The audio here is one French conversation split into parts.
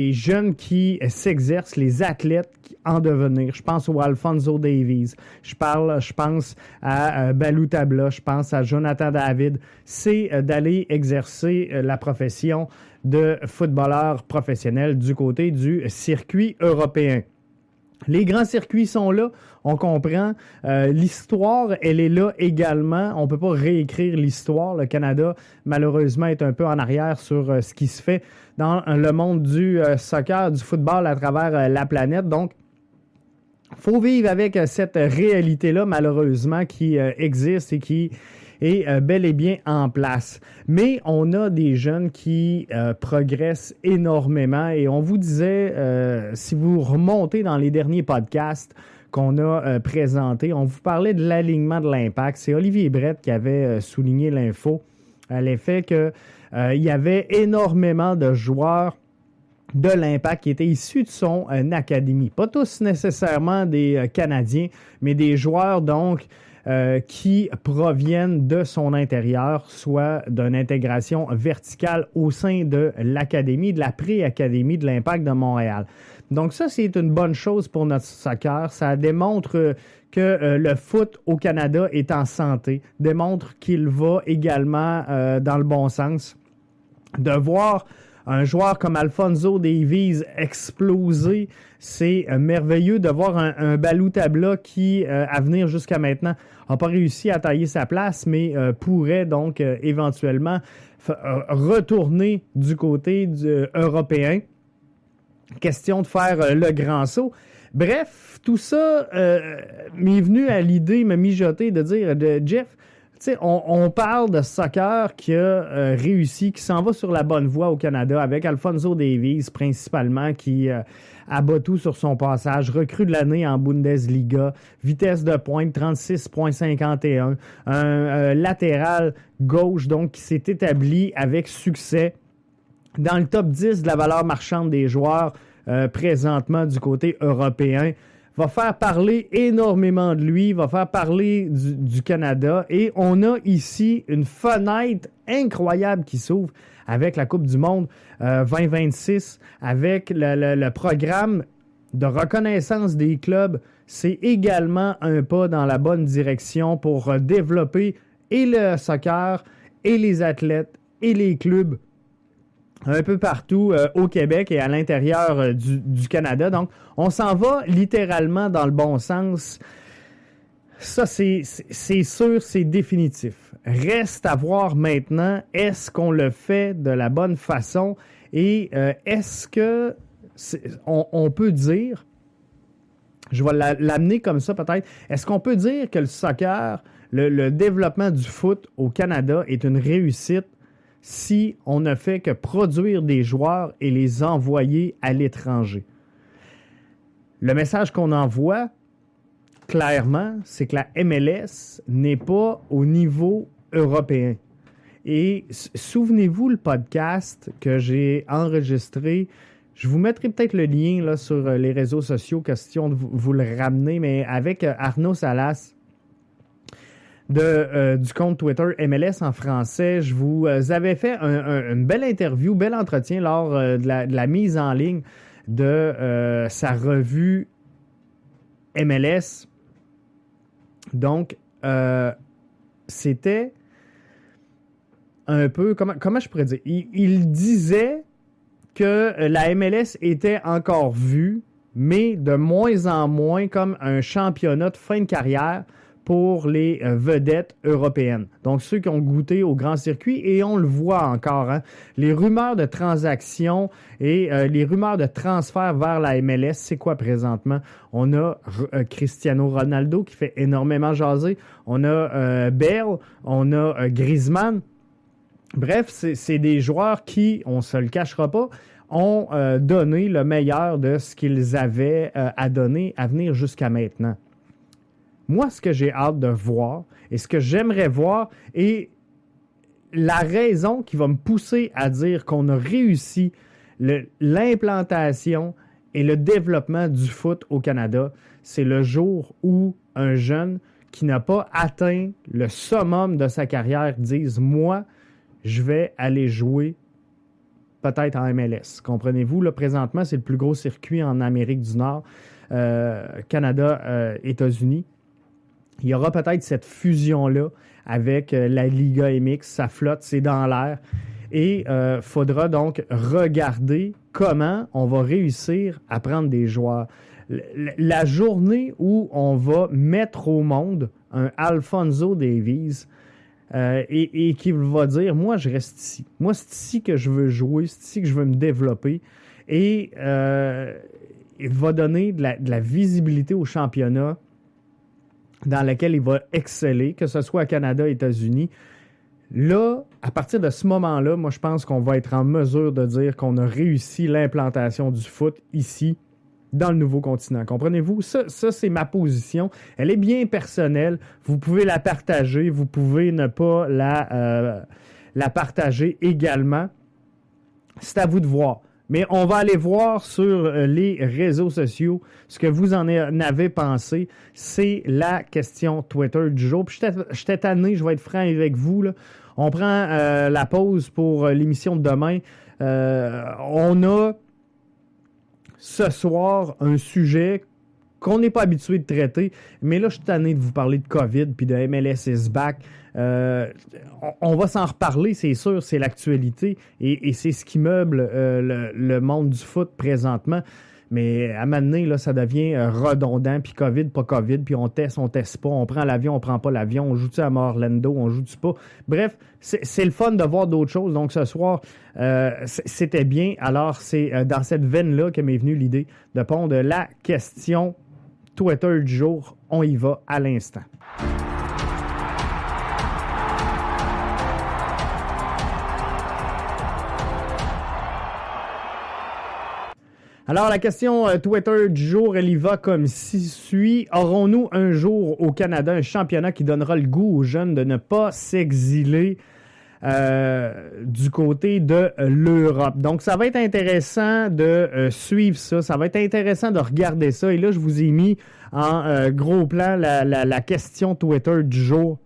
les jeunes qui s'exercent, les athlètes en devenir. Je pense au Alphonso Davies, je pense à Balou Tabla, je pense à Jonathan David. C'est d'aller exercer la profession de footballeur professionnel du côté du circuit européen. Les grands circuits sont là, on comprend. L'histoire, elle est là également. On ne peut pas réécrire l'histoire. Le Canada, malheureusement, est un peu en arrière sur ce qui se fait dans le monde du soccer, du football à travers la planète. Donc, il faut vivre avec cette réalité-là, malheureusement, qui existe et qui est bel et bien en place. Mais on a des jeunes qui progressent énormément et on vous disait, si vous remontez dans les derniers podcasts qu'on a présentés, on vous parlait de l'alignement de l'Impact. C'est Olivier Brett qui avait souligné l'info à l'effet qu'il y avait énormément de joueurs de l'Impact qui étaient issus de son académie. Pas tous nécessairement des Canadiens, mais des joueurs donc qui proviennent de son intérieur, soit d'une intégration verticale au sein de l'académie, de la pré-académie de l'Impact de Montréal. Donc ça, c'est une bonne chose pour notre soccer. Ça démontre que le foot au Canada est en santé, démontre qu'il va également dans le bon sens. De voir un joueur comme Alphonso Davies exploser, c'est merveilleux de voir un Balou Tabla qui, à venir jusqu'à maintenant, n'a pas réussi à tailler sa place, mais pourrait donc éventuellement retourner du côté européen. Question de faire le grand saut. Bref, tout ça m'est venu à l'idée, m'a mijoté de dire, Jeff, tu sais, on parle de soccer qui a réussi, qui s'en va sur la bonne voie au Canada avec Alphonso Davies principalement qui abat tout sur son passage, recrue de l'année en Bundesliga, vitesse de pointe 36,51, un latéral gauche donc qui s'est établi avec succès dans le top 10 de la valeur marchande des joueurs présentement du côté européen. Va faire parler énormément de lui, va faire parler du Canada. Et on a ici une fenêtre incroyable qui s'ouvre avec la Coupe du Monde 2026, avec le programme de reconnaissance des clubs. C'est également un pas dans la bonne direction pour développer et le soccer, et les athlètes, et les clubs un peu partout au Québec et à l'intérieur du Canada. Donc, on s'en va littéralement dans le bon sens. Ça, c'est sûr, c'est définitif. Reste à voir maintenant, est-ce qu'on le fait de la bonne façon et est-ce que on peut dire, je vais l'amener comme ça peut-être, est-ce qu'on peut dire que le soccer, le développement du foot au Canada est une réussite si on ne fait que produire des joueurs et les envoyer à l'étranger? Le message qu'on envoie, clairement, c'est que la MLS n'est pas au niveau européen. Et souvenez-vous le podcast que j'ai enregistré, je vous mettrai peut-être le lien là, sur les réseaux sociaux, question de vous le ramener, mais avec Arnaud Salas, du compte Twitter MLS en français. Je vous avais fait une belle interview, bel entretien lors de la mise en ligne de sa revue MLS. Donc, c'était un peu... Comment je pourrais dire? Il disait que la MLS était encore vue, mais de moins en moins comme un championnat de fin de carrière pour les vedettes européennes. Donc, ceux qui ont goûté au grand circuit, et on le voit encore, hein, les rumeurs de transactions et les rumeurs de transfert vers la MLS, c'est quoi présentement? On a Cristiano Ronaldo qui fait énormément jaser, on a Bale, on a Griezmann. Bref, c'est des joueurs qui, on ne se le cachera pas, ont donné le meilleur de ce qu'ils avaient à donner à venir jusqu'à maintenant. Moi, ce que j'ai hâte de voir et ce que j'aimerais voir et la raison qui va me pousser à dire qu'on a réussi l'implantation et le développement du foot au Canada, c'est le jour où un jeune qui n'a pas atteint le summum de sa carrière dise « Moi, je vais aller jouer peut-être en MLS. Comprenez-vous, là, présentement, c'est le plus gros circuit en Amérique du Nord, Canada, États-Unis. Il y aura peut-être cette fusion-là avec la Liga MX. Ça flotte, c'est dans l'air. Et il faudra donc regarder comment on va réussir à prendre des joueurs. La journée où on va mettre au monde un Alphonso Davies et qui va dire, moi, je reste ici. Moi, c'est ici que je veux jouer, c'est ici que je veux me développer. Et il va donner de la visibilité au championnat dans lequel il va exceller, que ce soit à Canada, États-Unis. Là, à partir de ce moment-là, moi, je pense qu'on va être en mesure de dire qu'on a réussi l'implantation du foot ici, dans le nouveau continent. Comprenez-vous? Ça, c'est ma position. Elle est bien personnelle. Vous pouvez la partager. Vous pouvez ne pas la partager également. C'est à vous de voir. Mais on va aller voir sur les réseaux sociaux ce que vous en avez pensé. C'est la question Twitter du jour. Puis j'étais tanné, je vais être franc avec vous, là. On prend la pause pour l'émission de demain. On a ce soir un sujet qu'on n'est pas habitué de traiter, mais là, je suis tanné de vous parler de COVID puis de MLS is back. On va s'en reparler, c'est sûr, c'est l'actualité et c'est ce qui meuble le monde du foot présentement. Mais à un moment donné, là, ça devient redondant, puis COVID, pas COVID, puis on teste pas, on prend l'avion, on prend pas l'avion, on joue-tu à Orlando, on joue-tu pas. Bref, c'est le fun de voir d'autres choses. Donc ce soir, c'était bien. Alors c'est dans cette veine-là que m'est venue l'idée de pondre la question Twitter du jour. On y va à l'instant. Alors, la question Twitter du jour, elle y va comme suit. Aurons-nous un jour au Canada un championnat qui donnera le goût aux jeunes de ne pas s'exiler du côté de l'Europe? Donc, ça va être intéressant de suivre ça. Ça va être intéressant de regarder ça. Et là, je vous ai mis en gros plan la question Twitter du jour.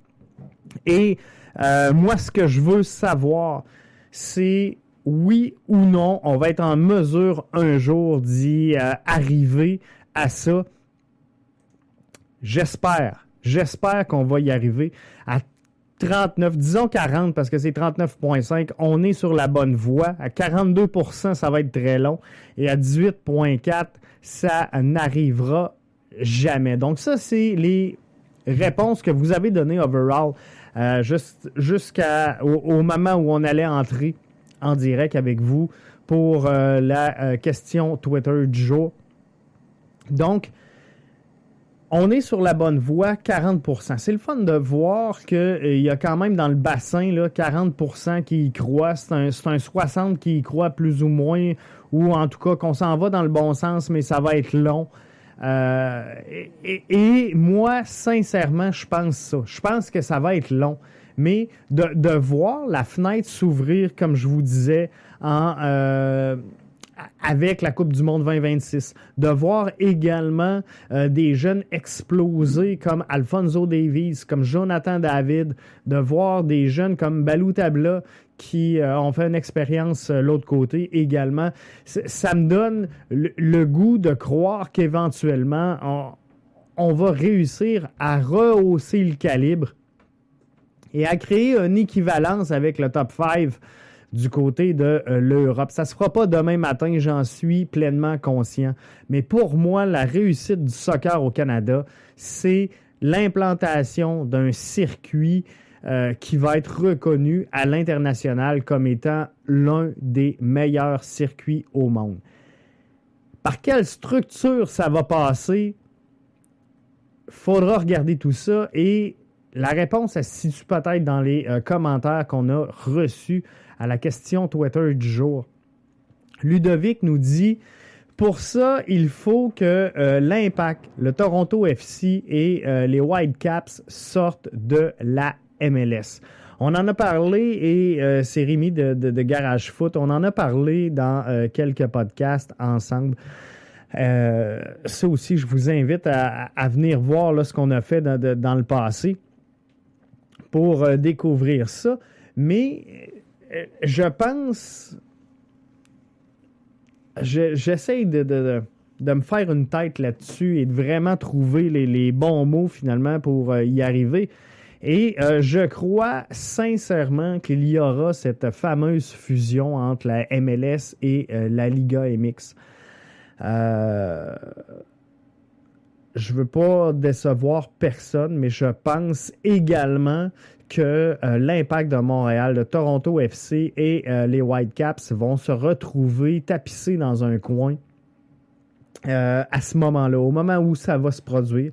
Et moi, ce que je veux savoir, c'est oui ou non, on va être en mesure un jour d'y arriver à ça. J'espère qu'on va y arriver à 39, disons 40 parce que c'est 39,5. On est sur la bonne voie. À 42%, ça va être très long. Et à 18,4, ça n'arrivera jamais. Donc ça, c'est les réponses que vous avez données overall jusqu'au moment où on allait entrer en direct avec vous pour la question Twitter du jour. Donc, on est sur la bonne voie, 40%. C'est le fun de voir qu'il y a quand même dans le bassin là, 40% qui y croient. C'est un 60% qui y croient plus ou moins, ou en tout cas qu'on s'en va dans le bon sens, mais ça va être long. Et moi, sincèrement, je pense ça. Je pense que ça va être long. Mais de voir la fenêtre s'ouvrir, comme je vous disais, avec la Coupe du Monde 2026, de voir également des jeunes exploser comme Alphonso Davies, comme Jonathan David, de voir des jeunes comme Balou Tabla qui ont fait une expérience l'autre côté également, ça me donne le goût de croire qu'éventuellement, on va réussir à rehausser le calibre et à créer une équivalence avec le top 5 du côté de l'Europe. Ça ne se fera pas demain matin, j'en suis pleinement conscient. Mais pour moi, la réussite du soccer au Canada, c'est l'implantation d'un circuit qui va être reconnu à l'international comme étant l'un des meilleurs circuits au monde. Par quelle structure ça va passer? Faudra regarder tout ça et la réponse, elle se situe peut-être dans les commentaires qu'on a reçus à la question Twitter du jour. Ludovic nous dit, pour ça, il faut que l'Impact, le Toronto FC et les Whitecaps sortent de la MLS. On en a parlé et c'est Rémi de Garage Foot. On en a parlé dans quelques podcasts ensemble. Ça aussi, je vous invite à venir voir là, ce qu'on a fait dans le passé pour découvrir ça. Mais je pense j'essaie de me faire une tête là-dessus et de vraiment trouver les bons mots finalement pour y arriver. Et je crois sincèrement qu'il y aura cette fameuse fusion entre la MLS et la Liga MX. Je veux pas décevoir personne, mais je pense également que l'Impact de Montréal, le Toronto FC et les Whitecaps vont se retrouver tapissés dans un coin à ce moment-là, au moment où ça va se produire.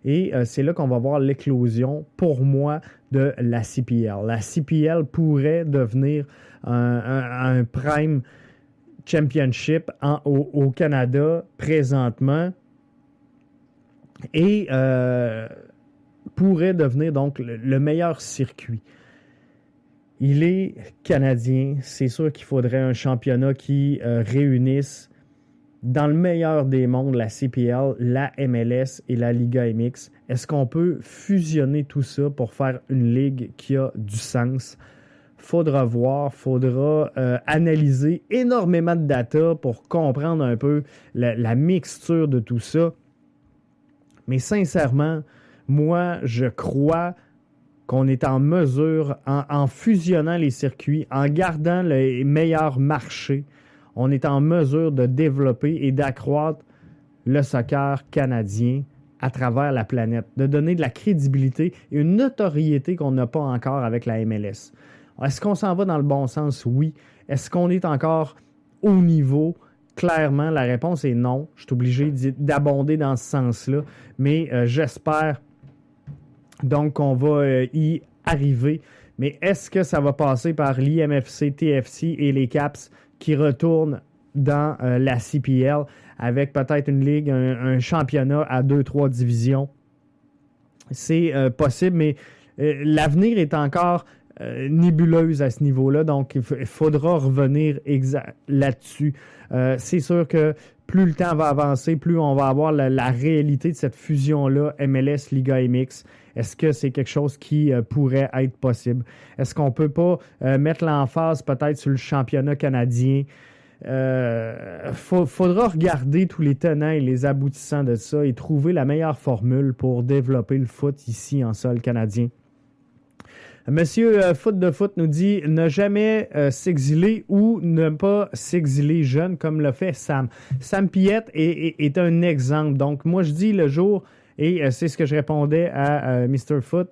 Et c'est là qu'on va voir l'éclosion, pour moi, de la CPL. La CPL pourrait devenir un prime championship au Canada présentement et pourrait devenir donc le meilleur circuit. Il est canadien. C'est sûr qu'il faudrait un championnat qui réunisse dans le meilleur des mondes la CPL, la MLS et la Liga MX. Est-ce qu'on peut fusionner tout ça pour faire une ligue qui a du sens? Faudra voir, faudra analyser énormément de data pour comprendre un peu la mixture de tout ça. Mais sincèrement, moi, je crois qu'on est en mesure, en fusionnant les circuits, en gardant les meilleurs marchés, on est en mesure de développer et d'accroître le soccer canadien à travers la planète, de donner de la crédibilité et une notoriété qu'on n'a pas encore avec la MLS. Est-ce qu'on s'en va dans le bon sens? Oui. Est-ce qu'on est encore au niveau? Clairement, la réponse est non. Je suis obligé d'abonder dans ce sens-là, mais j'espère donc qu'on va y arriver. Mais est-ce que ça va passer par l'IMFC, TFC et les Caps qui retournent dans la CPL avec peut-être une ligue, un championnat à 2-3 divisions? C'est possible, mais l'avenir est encore nébuleuse à ce niveau-là, donc il faudra revenir là-dessus. C'est sûr que plus le temps va avancer, plus on va avoir la réalité de cette fusion-là, MLS, Liga MX. Est-ce que c'est quelque chose qui pourrait être possible? Est-ce qu'on ne peut pas mettre l'emphase peut-être sur le championnat canadien? Faudra regarder tous les tenants et les aboutissants de ça et trouver la meilleure formule pour développer le foot ici en sol canadien. Monsieur Foot de Foot nous dit ne jamais s'exiler ou ne pas s'exiler jeune comme l'a fait Sam. Sam Piette est un exemple. Donc, moi, je dis le jour, et c'est ce que je répondais à Mr. Foot,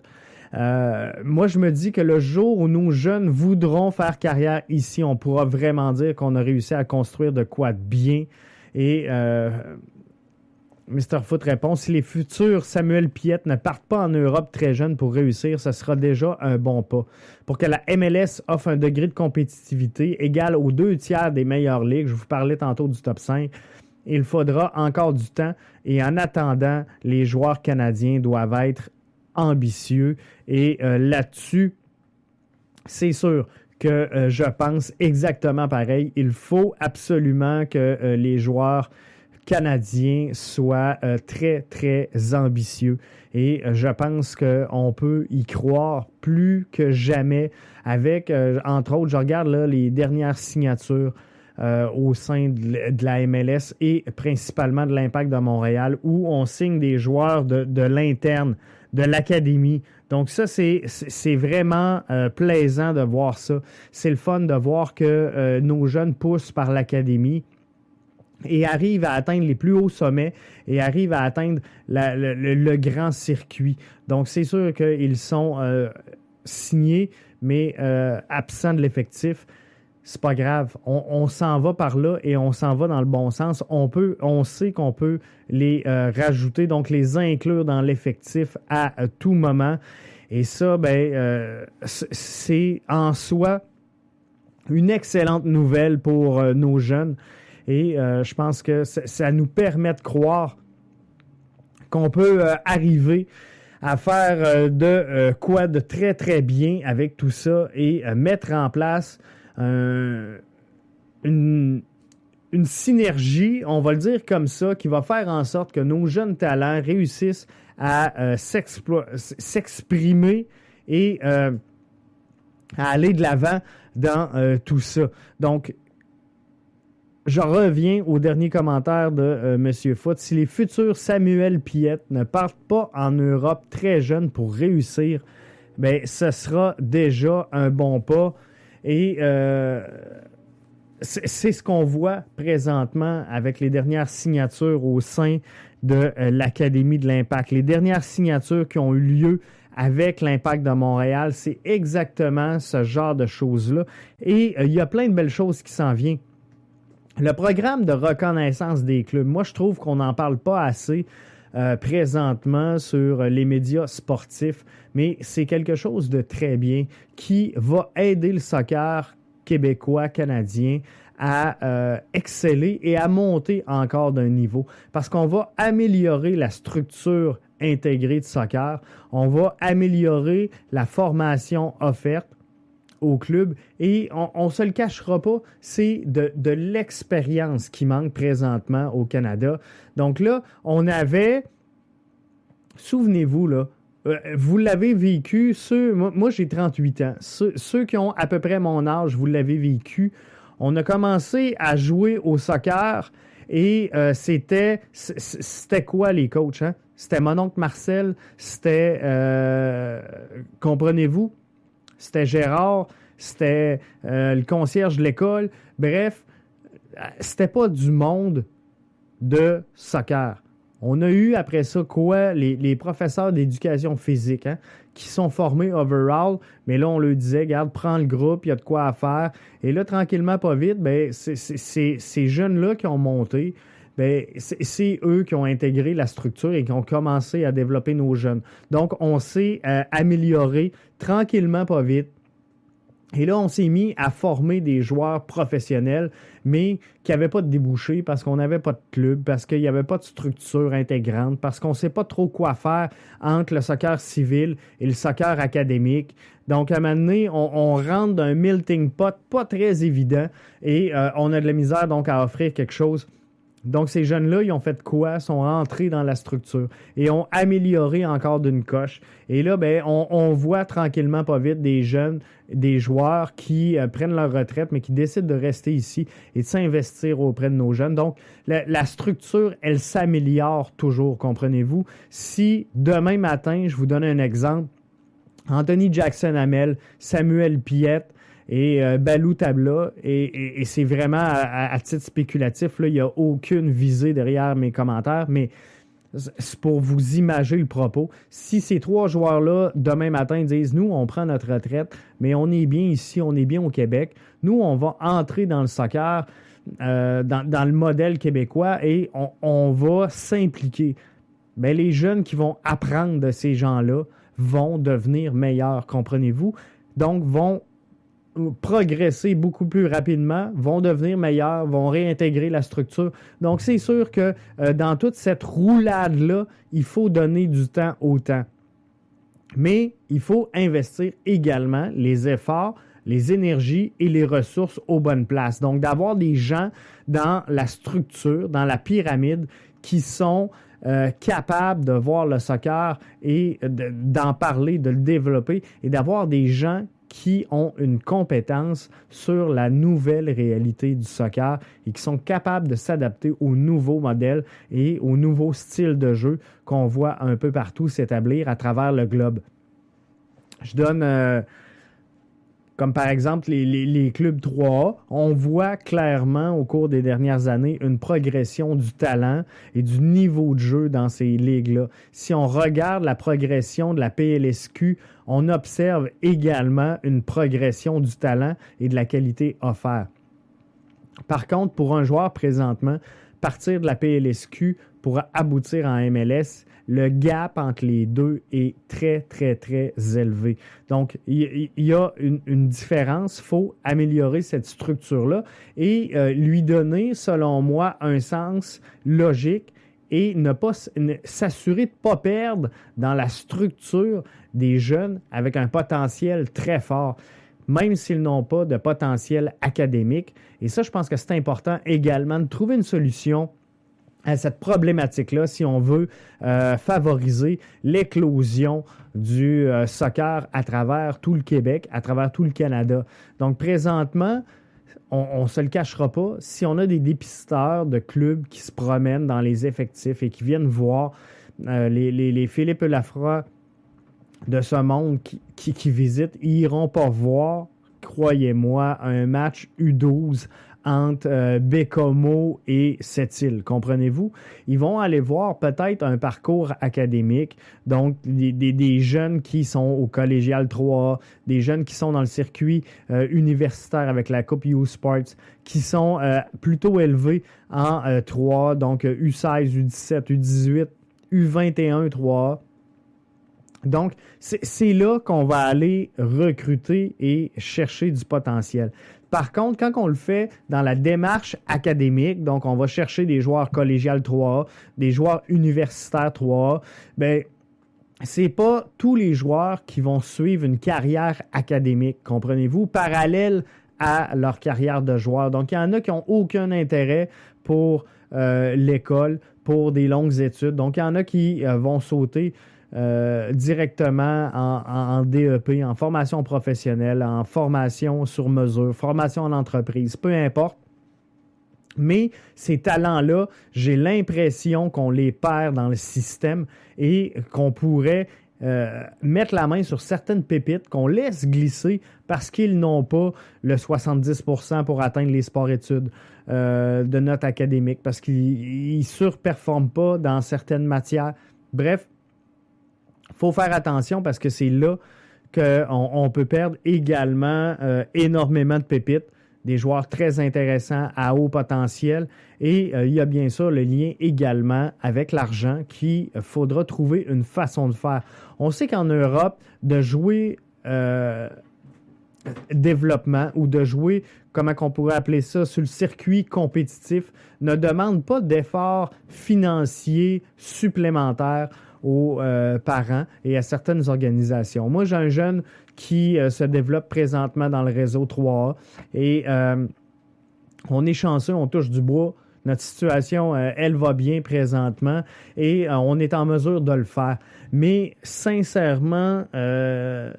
moi, je me dis que le jour où nos jeunes voudront faire carrière ici, on pourra vraiment dire qu'on a réussi à construire de quoi de bien. Et Mr. Foot répond, si les futurs Samuel Piette ne partent pas en Europe très jeunes pour réussir, ce sera déjà un bon pas. Pour que la MLS offre un degré de compétitivité égal aux 2/3 des meilleures ligues, je vous parlais tantôt du top 5, il faudra encore du temps et en attendant, les joueurs canadiens doivent être ambitieux et là-dessus, c'est sûr que je pense exactement pareil. Il faut absolument que les joueurs canadiens soient très, très ambitieux. Et je pense qu'on peut y croire plus que jamais avec, entre autres, je regarde là, les dernières signatures au sein de la MLS et principalement de l'Impact de Montréal où on signe des joueurs de l'interne, de l'académie. Donc ça, c'est vraiment plaisant de voir ça. C'est le fun de voir que nos jeunes poussent par l'académie et arrivent à atteindre les plus hauts sommets et arrivent à atteindre le grand circuit. Donc, c'est sûr qu'ils sont signés, mais absents de l'effectif. C'est pas grave. On s'en va par là et on s'en va dans le bon sens. On sait qu'on peut les rajouter, donc les inclure dans l'effectif à tout moment. Et ça, c'est en soi une excellente nouvelle pour nos jeunes. Et je pense que ça nous permet de croire qu'on peut arriver à faire quoi de très, très bien avec tout ça et mettre en place une synergie, on va le dire comme ça, qui va faire en sorte que nos jeunes talents réussissent à s'exprimer et à aller de l'avant dans tout ça. Donc, je reviens au dernier commentaire de Monsieur Foot. Si les futurs Samuel Piette ne partent pas en Europe très jeunes pour réussir, ben, ce sera déjà un bon pas. Et c'est ce qu'on voit présentement avec les dernières signatures au sein de l'Académie de l'Impact. Les dernières signatures qui ont eu lieu avec l'Impact de Montréal, c'est exactement ce genre de choses-là. Et il y a plein de belles choses qui s'en viennent. Le programme de reconnaissance des clubs, moi, je trouve qu'on n'en parle pas assez présentement sur les médias sportifs, mais c'est quelque chose de très bien qui va aider le soccer québécois, canadien à exceller et à monter encore d'un niveau parce qu'on va améliorer la structure intégrée de soccer, on va améliorer la formation offerte au club et on ne se le cachera pas, c'est de l'expérience qui manque présentement au Canada. Donc là, on avait, souvenez-vous, là, vous l'avez vécu, moi j'ai 38 ans, ceux qui ont à peu près mon âge, vous l'avez vécu. On a commencé à jouer au soccer et c'était quoi les coachs? Hein? C'était mon oncle Marcel, c'était, comprenez-vous, c'était Gérard, c'était le concierge de l'école. Bref, c'était pas du monde de soccer. On a eu après ça quoi? Les professeurs d'éducation physique hein, qui sont formés overall, mais là on leur disait, regarde, prends le groupe, il y a de quoi à faire. Et là, tranquillement, pas vite, ben, ces jeunes-là qui ont monté, ben, c'est eux qui ont intégré la structure et qui ont commencé à développer nos jeunes. Donc, on s'est amélioré tranquillement, pas vite. Et là, on s'est mis à former des joueurs professionnels, mais qui n'avaient pas de débouchés parce qu'on n'avait pas de club, parce qu'il n'y avait pas de structure intégrante, parce qu'on ne sait pas trop quoi faire entre le soccer civil et le soccer académique. Donc, à un moment donné, on rentre d'un melting pot pas très évident et on a de la misère donc à offrir quelque chose. Donc, ces jeunes-là, ils ont fait quoi? Ils sont rentrés dans la structure et ont amélioré encore d'une coche. Et là, ben, on voit tranquillement, pas vite, des jeunes, des joueurs qui prennent leur retraite, mais qui décident de rester ici et de s'investir auprès de nos jeunes. Donc, la structure, elle s'améliore toujours, comprenez-vous? Si demain matin, je vous donne un exemple, Anthony Jackson-Hamel, Samuel Piette, et Balou Tabla, et c'est vraiment à titre spéculatif, là, il n'y a aucune visée derrière mes commentaires, mais c'est pour vous imager le propos. Si ces trois joueurs-là, demain matin, disent « Nous, on prend notre retraite, mais on est bien ici, on est bien au Québec. Nous, on va entrer dans le soccer, dans le modèle québécois, et on va s'impliquer. » Bien, les jeunes qui vont apprendre de ces gens-là vont devenir meilleurs, comprenez-vous? Donc, vont progresser beaucoup plus rapidement, vont devenir meilleurs, vont réintégrer la structure. Donc, c'est sûr que dans toute cette roulade-là, il faut donner du temps au temps. Mais il faut investir également les efforts, les énergies et les ressources aux bonnes places. Donc, d'avoir des gens dans la structure, dans la pyramide, qui sont capables de voir le soccer et d'en parler, de le développer, et d'avoir des gens qui ont une compétence sur la nouvelle réalité du soccer et qui sont capables de s'adapter aux nouveaux modèles et aux nouveaux styles de jeu qu'on voit un peu partout s'établir à travers le globe. Je donne, comme par exemple les clubs 3A, on voit clairement au cours des dernières années une progression du talent et du niveau de jeu dans ces ligues-là. Si on regarde la progression de la PLSQ, on observe également une progression du talent et de la qualité offerte. Par contre, pour un joueur présentement, partir de la PLSQ pour aboutir en MLS, le gap entre les deux est très, très, très élevé. Donc, il y a une différence. Il faut améliorer cette structure-là et lui donner, selon moi, un sens logique et s'assurer de ne pas perdre dans la structure des jeunes avec un potentiel très fort, même s'ils n'ont pas de potentiel académique. Et ça, je pense que c'est important également de trouver une solution à cette problématique-là si on veut favoriser l'éclosion du soccer à travers tout le Québec, à travers tout le Canada. Donc, présentement, on ne se le cachera pas, si on a des dépisteurs de clubs qui se promènent dans les effectifs et qui viennent voir les Philippe Lafroy de ce monde qui visitent, ils n'iront pas voir, croyez-moi, un match U12 entre Bécomo et Sept-Îles, comprenez-vous? Ils vont aller voir peut-être un parcours académique, donc des jeunes qui sont au collégial 3A, des jeunes qui sont dans le circuit universitaire avec la Coupe U Sports, qui sont plutôt élevés en 3A, donc U16, U17, U18, U21, 3A. Donc, c'est là qu'on va aller recruter et chercher du potentiel. Par contre, quand on le fait dans la démarche académique, donc on va chercher des joueurs collégiales 3A, des joueurs universitaires 3A, bien, c'est pas tous les joueurs qui vont suivre une carrière académique, comprenez-vous, parallèle à leur carrière de joueur. Donc, il y en a qui n'ont aucun intérêt pour l'école, pour des longues études. Donc, il y en a qui vont sauter directement en DEP, en formation professionnelle, en formation sur mesure, formation en entreprise, peu importe. Mais ces talents-là, j'ai l'impression qu'on les perd dans le système et qu'on pourrait mettre la main sur certaines pépites qu'on laisse glisser parce qu'ils n'ont pas le 70% pour atteindre les sports-études de notes académiques, parce qu'ils ne surperforment pas dans certaines matières. Bref, il faut faire attention parce que c'est là qu'on peut perdre également énormément de pépites, des joueurs très intéressants à haut potentiel. Et il y a bien sûr le lien également avec l'argent qu'il faudra trouver une façon de faire. On sait qu'en Europe, de jouer développement ou de jouer, comment on pourrait appeler ça, sur le circuit compétitif, ne demande pas d'efforts financiers supplémentaires aux parents et à certaines organisations. Moi, j'ai un jeune qui se développe présentement dans le réseau 3A et on est chanceux, on touche du bois. Notre situation, elle va bien présentement et on est en mesure de le faire. Mais sincèrement, je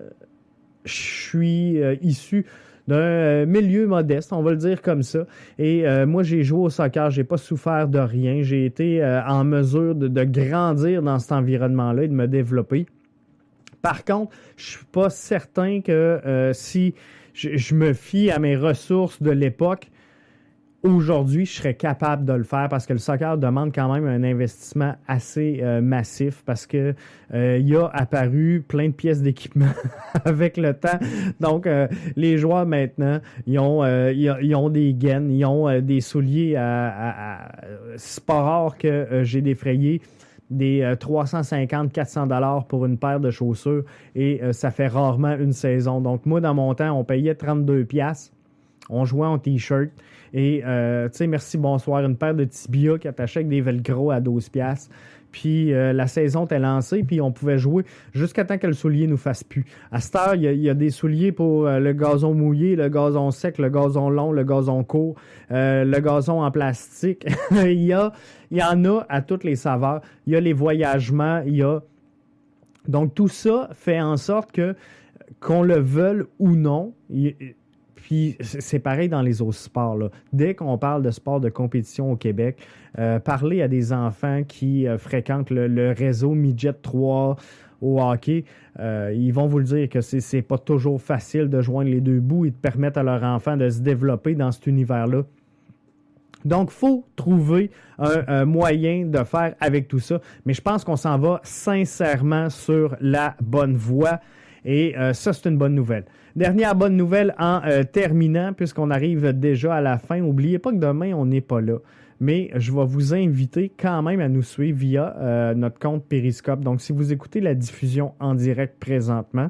suis issu d'un milieu modeste, on va le dire comme ça. Et moi, j'ai joué au soccer, j'ai pas souffert de rien. J'ai été en mesure de grandir dans cet environnement-là et de me développer. Par contre, je suis pas certain que si je me fie à mes ressources de l'époque, aujourd'hui, je serais capable de le faire parce que le soccer demande quand même un investissement assez massif parce que il y a apparu plein de pièces d'équipement avec le temps. Donc, les joueurs maintenant, ils ont des gaines, ils ont des souliers c'est pas rare que j'ai défrayé des 350-400 $ pour une paire de chaussures et ça fait rarement une saison. Donc, moi, dans mon temps, on payait 32 $. On jouait en T-shirt et, tu sais, merci, bonsoir, une paire de tibias qui attachait avec des velcro à 12 $. Puis la saison était lancée, puis on pouvait jouer jusqu'à temps que le soulier nous fasse plus. À cette heure, il y a des souliers pour le gazon mouillé, le gazon sec, le gazon long, le gazon court, le gazon en plastique. il y en a à toutes les saveurs. Il y a les voyagements, il y a... Donc, tout ça fait en sorte que, qu'on le veuille ou non... Puis c'est pareil dans les autres sports, là. Dès qu'on parle de sport de compétition au Québec, parler à des enfants qui fréquentent le réseau Midget 3 au hockey, ils vont vous le dire que c'est pas toujours facile de joindre les deux bouts et de permettre à leurs enfants de se développer dans cet univers-là. Donc, il faut trouver un moyen de faire avec tout ça. Mais je pense qu'on s'en va sincèrement sur la bonne voie. Et ça, c'est une bonne nouvelle. Dernière bonne nouvelle en terminant, puisqu'on arrive déjà à la fin. N'oubliez pas que demain, on n'est pas là. Mais je vais vous inviter quand même à nous suivre via notre compte Periscope. Donc, si vous écoutez la diffusion en direct présentement,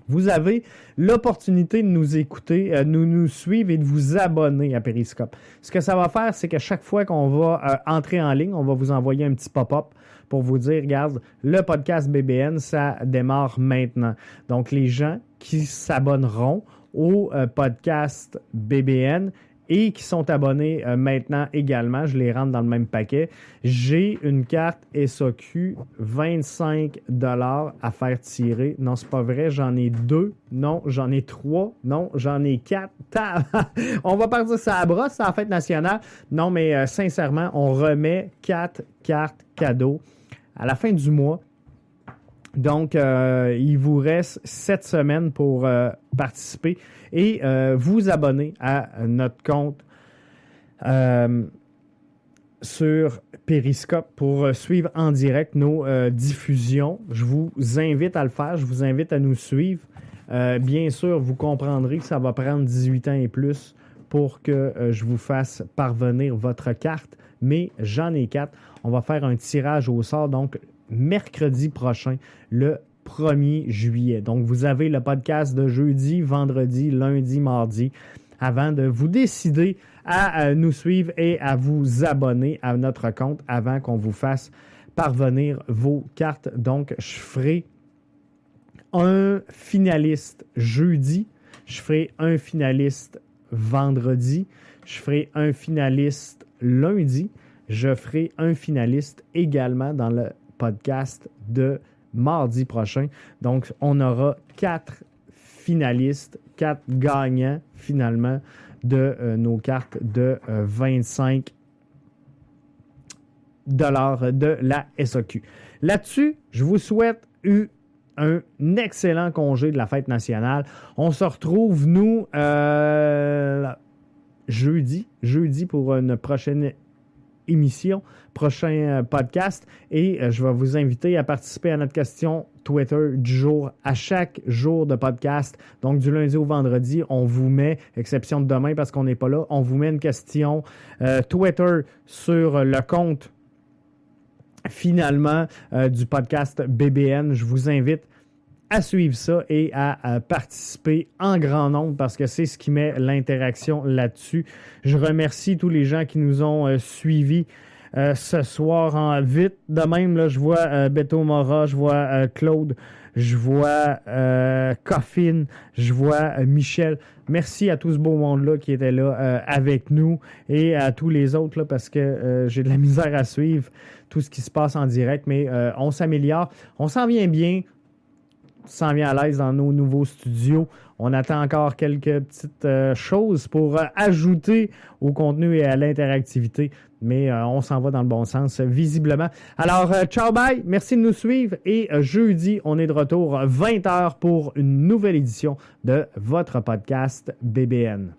vous avez l'opportunité de nous écouter, nous suivre et de vous abonner à Periscope. Ce que ça va faire, c'est qu'à chaque fois qu'on va entrer en ligne, on va vous envoyer un petit pop-up pour vous dire, regarde, le podcast BBN, ça démarre maintenant. Donc, les gens qui s'abonneront au podcast BBN et qui sont abonnés maintenant également, je les rentre dans le même paquet. J'ai une carte SAQ, 25 $ à faire tirer. Non, c'est pas vrai, j'en ai 2. Non, j'en ai 3. Non, j'en ai 4. On va partir ça à brosse, c'est la fête nationale. Non, mais sincèrement, on remet 4 cartes cadeaux à la fin du mois. Donc, il vous reste 7 semaines pour participer et vous abonner à notre compte sur Periscope pour suivre en direct nos diffusions. Je vous invite à le faire, je vous invite à nous suivre. Bien sûr, vous comprendrez que ça va prendre 18 ans et plus pour que je vous fasse parvenir votre carte, mais j'en ai 4. On va faire un tirage au sort, donc mercredi prochain, le 1er juillet. Donc, vous avez le podcast de jeudi, vendredi, lundi, mardi, avant de vous décider à nous suivre et à vous abonner à notre compte avant qu'on vous fasse parvenir vos cartes. Donc, je ferai un finaliste jeudi, je ferai un finaliste vendredi, je ferai un finaliste lundi, je ferai un finaliste également dans le podcast de mardi prochain. Donc, on aura 4 finalistes, 4 gagnants finalement de nos cartes de 25 $ de la SAQ. Là-dessus, je vous souhaite un excellent congé de la fête nationale. On se retrouve, nous, jeudi pour une prochaine émission, prochain podcast, et je vais vous inviter à participer à notre question Twitter du jour à chaque jour de podcast. Donc, du lundi au vendredi, on vous met, exception de demain parce qu'on n'est pas là, on vous met une question Twitter sur le compte finalement du podcast BBN. Je vous invite à suivre ça et à participer en grand nombre parce que c'est ce qui met l'interaction là-dessus. Je remercie tous les gens qui nous ont suivis ce soir en vite. De même, là, je vois Beto Mora, je vois Claude, je vois Coffin, je vois Michel. Merci à tout ce beau monde-là qui était là avec nous et à tous les autres là, parce que j'ai de la misère à suivre tout ce qui se passe en direct, mais on s'améliore. On s'en vient bien. S'en vient à l'aise dans nos nouveaux studios. On attend encore quelques petites choses pour ajouter au contenu et à l'interactivité, mais on s'en va dans le bon sens, visiblement. Alors, ciao, bye, merci de nous suivre et jeudi, on est de retour 20h pour une nouvelle édition de votre podcast BBN.